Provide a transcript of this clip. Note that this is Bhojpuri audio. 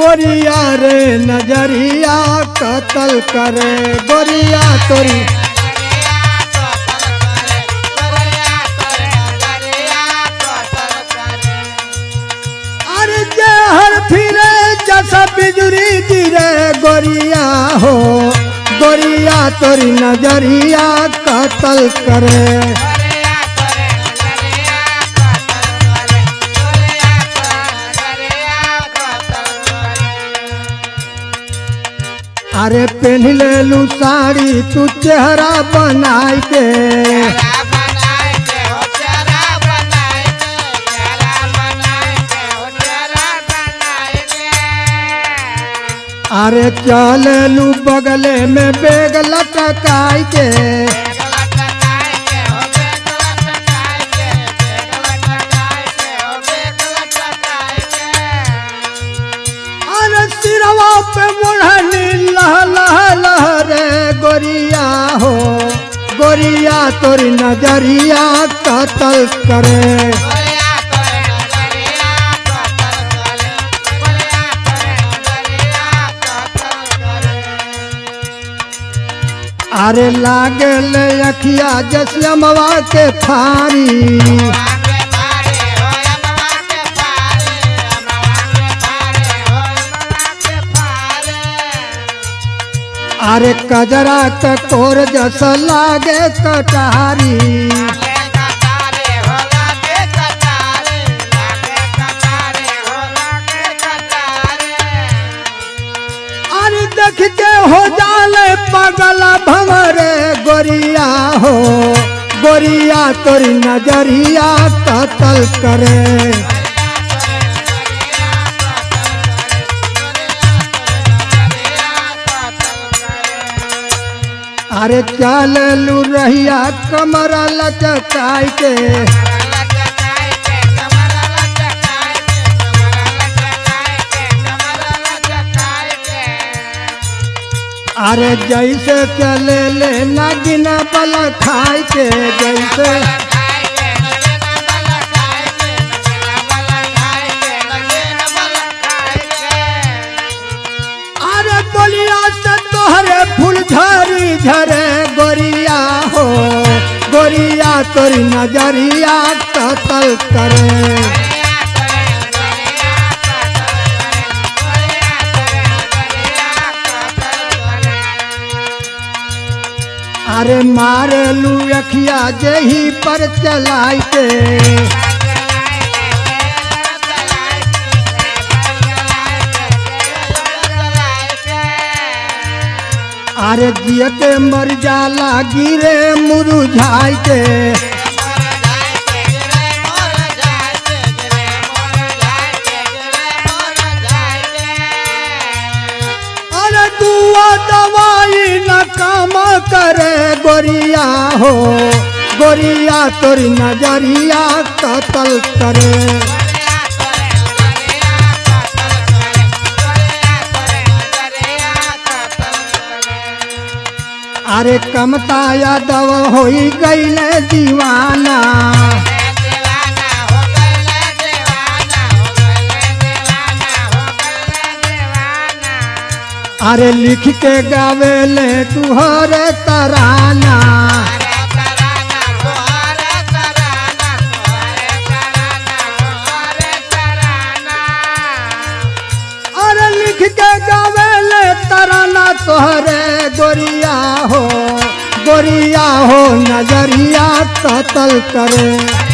गोरिया रे नजरिया कत्ल करे गोरिया तोरी। अरे जहर फिरे जैसा बिजुरी गिरे गोरिया हो गोरिया तोरी नजरिया कत्ल करे। अरे पहन ले लू साड़ी तू चेहरा बनाई के। अरे चल लू बगले में बेग लटकाई के। अरे सिरवा पे मुढ़नी लह लह लह रे गोरिया हो गोरिया तोरी नजरिया कत्ल करे। अरे लागल अखिया जसलमवा के फारी। अरे कजरा कटोर जस लागे कटारी। अरे देख के हो जाले पगल भंवरे गोरिया हो गोरिया तोरी नजरिया कत्ल करे। अरे चल लू रहिया कमर लचकाई के। अरे जैसे चले ले नागिना बल खाई के जैसे। अरे बोलिया से तोहरे फूल झरी झरे गोरिया हो गोरिया तोरी नजरिया कत्ल करे। अरे मारे लू अखिया जही पर चलाई के। अरे जियते मर जाला गिरे मुरझाई के। अरे दुआ दवाई न काम करे गोरिया हो गोरिया तोरी नजरिया कत्ल करे। अरे कमता यादव होई गईले दीवाना। अरे लिख के गावेले तुहरे तराना। अरे लिख के गावेले तराना तोहरे गोरिया हो नजरिया कत्ल करे।